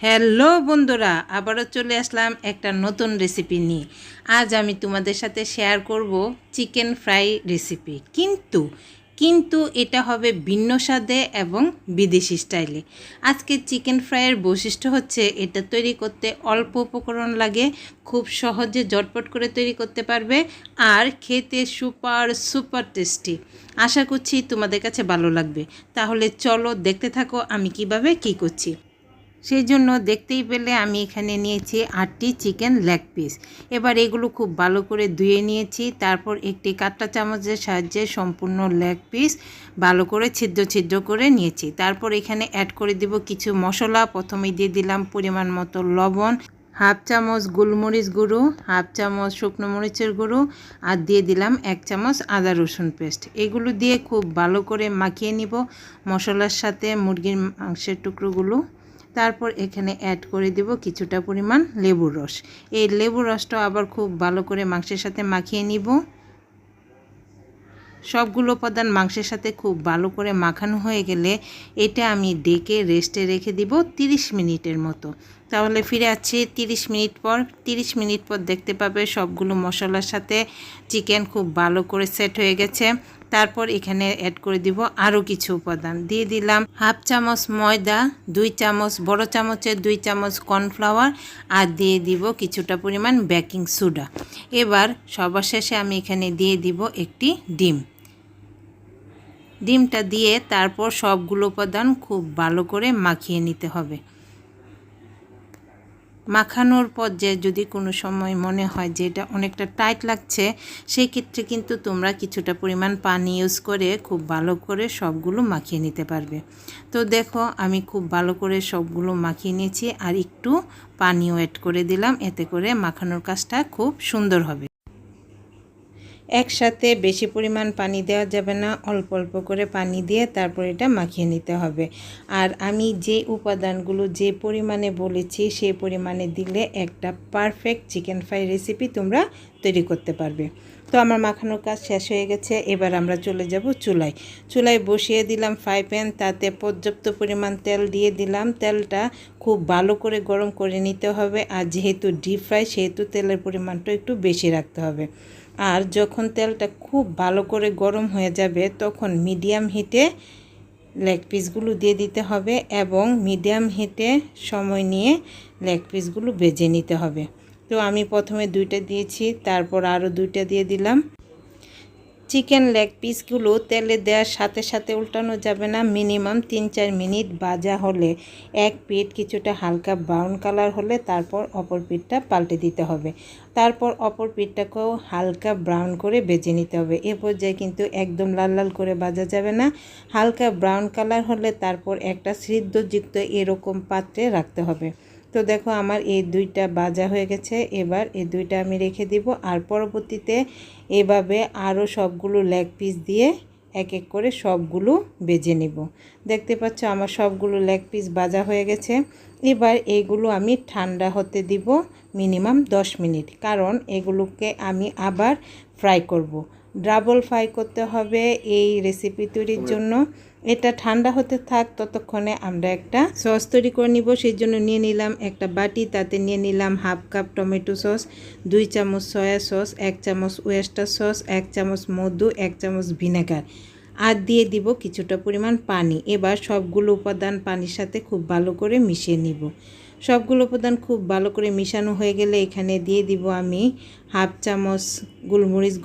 Hello বন্ধুরা, আবারও চলে আসলাম একটা নতুন রেসিপি নিয়ে। আজ আমি তোমাদের সাথে শেয়ার করব চিকেন ফ্রাই রেসিপি। কিন্তু এটা হবে ভিন্ন স্বাদে এবং বিদেশি স্টাইলে। আজকে চিকেন ফ্রাইয়ের বৈশিষ্ট্য হচ্ছে এটা তৈরি করতে অল্প উপকরণ লাগে, খুব সহজে ঝটপট করে তৈরি করতে পারবে, আর খেতে সুপার টেস্টি। আশা করছি তোমাদের কাছে ভালো লাগবে। তাহলে চলো দেখতে থাকো আমি কিভাবে কী করছি। সেই জন্য দেখতেই পেলে আমি এখানে নিয়েছি 8টি চিকেন লেগ পিস। এবার এগুলো খুব ভালো করে ধুয়ে নিয়েছি। তারপর একটি কাঁটা চামচের সাহায্যে সম্পূর্ণ লেগ পিস ভালো করে ছিদ্র করে নিয়েছি। তারপর এখানে অ্যাড করে দিব কিছু মশলা। প্রথমেই দিয়ে দিলাম পরিমাণ মতো লবণ, হাফ চামচ গোলমরিচ গুঁড়ো, হাফ চামচ শুকনো মরিচের গুঁড়ো, আর দিয়ে দিলাম 1 চামচ আদা রসুন পেস্ট। এগুলো দিয়ে খুব ভালো করে মাখিয়ে নিব মশলার সাথে মুরগির মাংসের টুকরোগুলো। তারপর এখানে অ্যাড করে দেব কিছুটা পরিমাণ লেবুর রস। এই লেবুর রসটা আবার খুব ভালো করে মাংসের সাথে মাখিয়ে নিব। সবগুলো উপাদান মাংসের সাথে খুব ভালো করে মাখানো হয়ে গেলে এটা আমি ডেকে রেস্টে রেখে দিব 30 মিনিটের মতো। তাহলে ফিরে আসছি 30 মিনিট পর। 30 মিনিট পর দেখতে পাবে সবগুলো মশলার সাথে চিকেন খুব ভালো করে সেট হয়ে গেছে। তারপর এখানে অ্যাড করে দিব আরও কিছু উপাদান। দিয়ে দিলাম হাফ চামচ ময়দা, 2 চামচ বড় চামচের 2 চামচ কর্নফ্লাওয়ার, আর দিয়ে দিব কিছুটা পরিমাণ বেকিং সোডা। এবার সবার শেষে আমি এখানে দিয়ে দিব একটি ডিমটা দিয়ে তারপর সবগুলো উপাদান খুব ভালো করে মাখিয়ে নিতে হবে। মাখানোর পর যে যদি কোনো সময় মনে হয় যে এটা অনেকটা টাইট লাগছে, সেই ক্ষেত্রে কিন্তু তোমরা কিছুটা পরিমাণ পানি ইউজ করে খুব ভালো করে সবগুলো মাখিয়ে নিতে পারবে। তো দেখো আমি খুব ভালো করে সবগুলো মাখিয়ে নিয়েছি, আর একটু পানিও অ্যাড করে দিলাম, এতে করে মাখানোর কাজটা খুব সুন্দর হবে। একসাথে বেশি পরিমাণ পানি দেওয়া যাবে না, অল্প অল্প করে পানি দিয়ে তারপর এটা মাখিয়ে নিতে হবে। আর আমি যে উপাদানগুলো যে পরিমাণে বলেছি সেই পরিমাণে দিলে একটা পারফেক্ট চিকেন ফ্রাই রেসিপি তোমরা তৈরি করতে পারবে। তো আমার মাখানোর কাজ শেষ হয়ে গেছে। এবার আমরা চলে যাব চুলায় বসিয়ে দিলাম ফ্রাই প্যান, তাতে পর্যাপ্ত পরিমাণ তেল দিয়ে দিলাম। তেলটা খুব ভালো করে গরম করে নিতে হবে, আর যেহেতু ডিপ ফ্রাই সেহেতু তেলের পরিমাণটা একটু বেশি রাখতে হবে। আর যখন তেলটা খুব ভালো করে গরম হয়ে যাবে তখন মিডিয়াম হিটে লেগ পিসগুলো দিয়ে দিতে হবে, এবং মিডিয়াম হিটে সময় নিয়ে লেগ পিসগুলো ভেজে নিতে হবে। তো আমি প্রথমে 2টা দিয়েছি, তারপর আরও 2টা দিয়ে দিলাম। চিকেন লেগ পিসগুলো তেলে দেওয়ার সাথে সাথে উল্টানো যাবে না। মিনিমাম 3-4 মিনিট ভাজা হলে, এক পিঠ কিছুটা হালকা ব্রাউন কালার হলে তারপর অপর পিঠটা পাল্টে দিতে হবে। তারপর অপর পিঠটাকেও হালকা ব্রাউন করে ভেজে নিতে হবে। এ পর্যায়ে কিন্তু একদম লাল লাল করে ভাজা যাবে না। হালকা ব্রাউন কালার হলে তারপর একটা সিদ্ধযুক্ত এরকম পাত্রে রাখতে হবে। তো দেখো আমার এই 2টা ভাজা হয়ে গেছে। এবার এই 2টা আমি রেখে দিব, আর পরবর্তীতে এভাবে আরও সবগুলো লেগ পিস দিয়ে এক এক করে সবগুলো ভেজে নেব। দেখতে পাচ্ছ আমার সবগুলো লেগ পিস ভাজা হয়ে গেছে। এবার এগুলো আমি ঠান্ডা হতে দিব মিনিমাম 10 মিনিট, কারণ এগুলোকে আমি আবার ফ্রাই করব। ডাবল ফ্রাই করতে হবে এই রেসিপি তৈরির জন্য। এটা ঠান্ডা হতে থাক, ততক্ষণে আমরা একটা সস তৈরি করে নিব। সেই জন্য নিয়ে নিলাম একটা বাটি, তাতে নিয়ে নিলাম হাফ কাপ টমেটো সস, 2 চামচ সয়া সস, 1 চামচ ওয়েস্টার সস, 1 চামচ মধু, 1 চামচ ভিনেগার, আর দিয়ে দিব কিছুটা পরিমাণ পানি। এবার সবগুলো উপাদান পানির সাথে খুব ভালো করে মিশিয়ে নিব। সবগুলো উপাদান খুব ভালো করে মিশানো হয়ে গেলে এখানে দিয়ে দিব আমি হাফ চামচ গোলমরিচ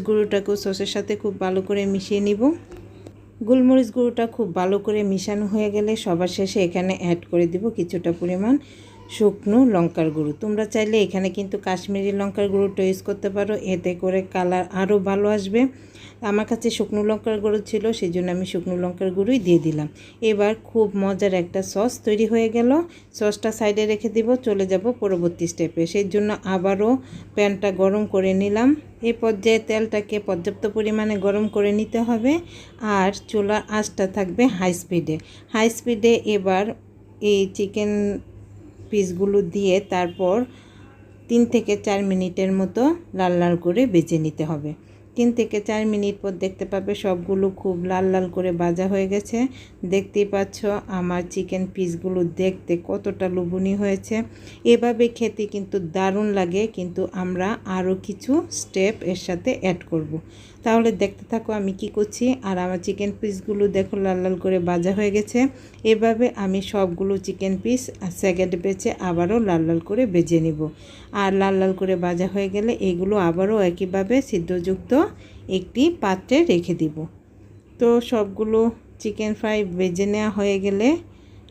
গুঁড়োটাকেও সসের সাথে খুব ভালো করে মিশিয়ে নিব। গোলমরিচ গুঁড়োটা খুব ভালো করে মিশানো হয়ে গেলে সবার শেষে এখানে অ্যাড করে দিব কিছুটা পরিমাণ শুকনো লঙ্কার গুঁড়ো। তোমরা চাইলে এখানে কিন্তু কাশ্মীরি লঙ্কার গুঁড়োটা ইউজ করতে পারো, এতে করে কালার আরও ভালো আসবে। আমার কাছে শুকনো লঙ্কার গুঁড়ো ছিল, সেই জন্য আমি শুকনো লঙ্কার গুঁড়োই দিয়ে দিলাম। এবার খুব মজার একটা সস তৈরি হয়ে গেল। সসটা সাইডে রেখে দিব, চলে যাব পরবর্তী স্টেপে। সেই জন্য আবারও প্যানটা গরম করে নিলাম। এই পর্যায়ে তেলটাকে পর্যাপ্ত পরিমাণে গরম করে নিতে হবে, আর চুলার আঁচটা থাকবে হাই স্পিডে। এবার এই চিকেন পিসগুলো দিয়ে তারপর 3 থেকে 4 মিনিটের মতো লাল লাল করে ভেজে নিতে হবে। 3 থেকে 4 মিনিট পর দেখতে পাবে সবগুলো খুব লাল লাল করে ভাজা হয়ে গেছে। দেখতেই পাচ্ছ আমার চিকেন পিসগুলো দেখতে কতটা লোভনীয় হয়েছে। এভাবে খেতে কিন্তু দারুণ লাগে, কিন্তু আমরা আরও কিছু স্টেপ এর সাথে অ্যাড করব। তাহলে দেখতে থাকো আমি কি করছি। আর আমার চিকেন পিসগুলো দেখো লাল লাল করে ভাজা হয়ে গেছে। এভাবে আমি সবগুলো চিকেন পিস সেকেন্ড বেছে আবারও লাল লাল করে ভেজে নিব। আর লাল লাল করে ভাজা হয়ে গেলে এগুলো আবারও একইভাবে সিদ্ধযুক্ত একটি পাত্রে রেখে দিব। তো সবগুলো চিকেন ফ্রাই ভেজে নেওয়া হয়ে গেলে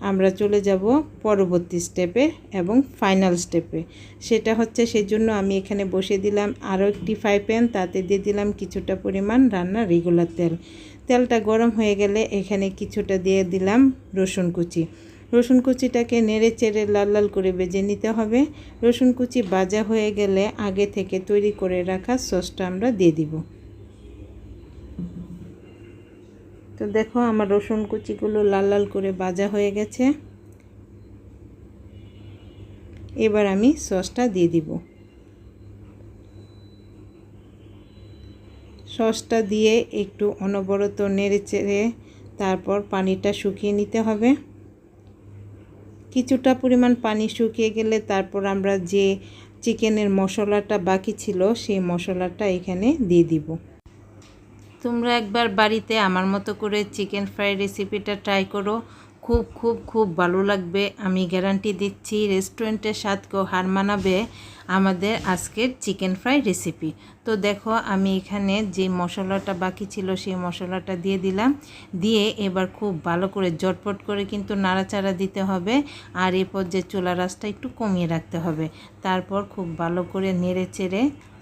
আমরা চলে যাব পরবর্তী স্টেপে এবং ফাইনাল স্টেপে। সেটা হচ্ছে, সেজন্য আমি এখানে বসিয়ে দিলাম আরও একটি ফ্রাই প্যান, তাতে দিয়ে দিলাম কিছুটা পরিমাণ রান্নার রেগুলার তেল। তেলটা গরম হয়ে গেলে এখানে কিছুটা দিয়ে দিলাম রসুন কুচি। রসুন কুচিটাকে নেড়ে চেড়ে লাল লাল করে ভেজে নিতে হবে। রসুন কুচি ভাজা হয়ে গেলে আগে থেকে তৈরি করে রাখা সসটা আমরা দিয়ে দিব। তো দেখো আমার রসুন কুচিগুলো লাল লাল করে ভাজা হয়ে গেছে। এবার আমি সসটা দিয়ে দিব। সসটা দিয়ে একটু অনবরত নেড়ে চেড়ে তারপর পানিটা শুকিয়ে নিতে হবে। কিছুটা পরিমাণ পানি শুকিয়ে গেলে তারপর আমরা যে চিকেনের মশলাটা বাকি ছিল সেই মশলাটা এখানে দিয়ে দিব। তোমরা একবার বাড়িতে আমার মতো করে চিকেন ফ্রাই রেসিপিটা ট্রাই করো, খুব খুব খুব ভালো লাগবে। আমি গ্যারান্টি দিচ্ছি রেস্টুরেন্টের স্বাদকেও হার মানাবে আমাদের আজকের চিকেন ফ্রাই রেসিপি। তো দেখো আমি এখানে যে মশলাটা বাকি ছিল সেই মশলাটা দিয়ে দিলাম। দিয়ে এবার খুব ভালো করে জটপট করে কিন্তু নাড়াচাড়া দিতে হবে। আর এই পর্যায়ে চুলার আঁচটা একটু কমিয়ে রাখতে হবে। তারপর খুব ভালো করে নেড়ে চেড়ে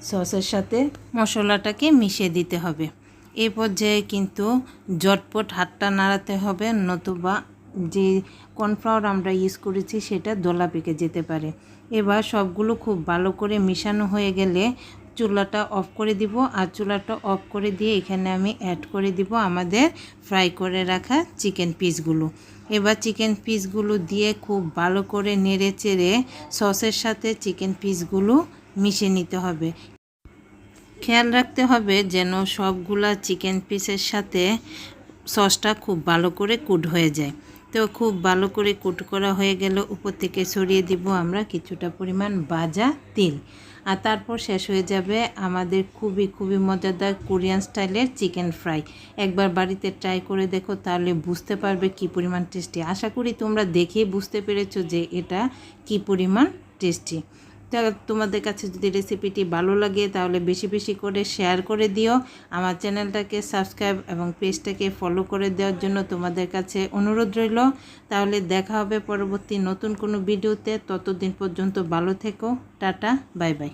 সসের সাথে মশলাটাকে মিশিয়ে দিতে হবে। এই পর্যায়ে কিন্তু জটপট হাতটা নাড়াতে হবে, নতুবা যে কর্নফ্লাওয়ার আমরা ইউজ করেছি সেটা দলা পেকে যেতে পারে। এবার সবগুলো খুব ভালো করে মিশানো হয়ে গেলে চুলাটা অফ করে দিব। আর চুলাটা অফ করে দিয়ে এখানে আমি অ্যাড করে দিব আমাদের ফ্রাই করে রাখা চিকেন পিসগুলো। এবার চিকেন পিসগুলো দিয়ে খুব ভালো করে নেড়ে চেড়ে সসের সাথে চিকেন পিসগুলো মিশিয়ে নিতে হবে। খেয়াল রাখতে হবে যেন সবগুলা চিকেন পিসের সাথে সসটা খুব ভালো করে কুট হয়ে যায়। তো খুব ভালো করে কুট করা হয়ে গেল উপর থেকে ছড়িয়ে দিব আমরা কিছুটা পরিমাণ ভাজা তেল। আর তারপর শেষ হয়ে যাবে আমাদের খুবই খুবই মজাদার কোরিয়ান স্টাইলের চিকেন ফ্রাই। একবার বাড়িতে ট্রাই করে দেখো, তাহলে বুঝতে পারবে কি পরিমাণ টেস্টি। আশা করি তোমরা দেখেই বুঝতে পেরেছো যে এটা কি পরিমাণ টেস্টি। তোমাদের কাছে যদি রেসিপিটি ভালো লাগে তাহলে বেশি বেশি করে শেয়ার করে দিও। আমার চ্যানেলটাকে সাবস্ক্রাইব এবং পেজটাকে ফলো করে দেওয়ার জন্য তোমাদের কাছে অনুরোধ রইল। তাহলে দেখা হবে পরবর্তী নতুন কোনো ভিডিওতে। ততদিন পর্যন্ত ভালো থেকো। Tata, bye bye.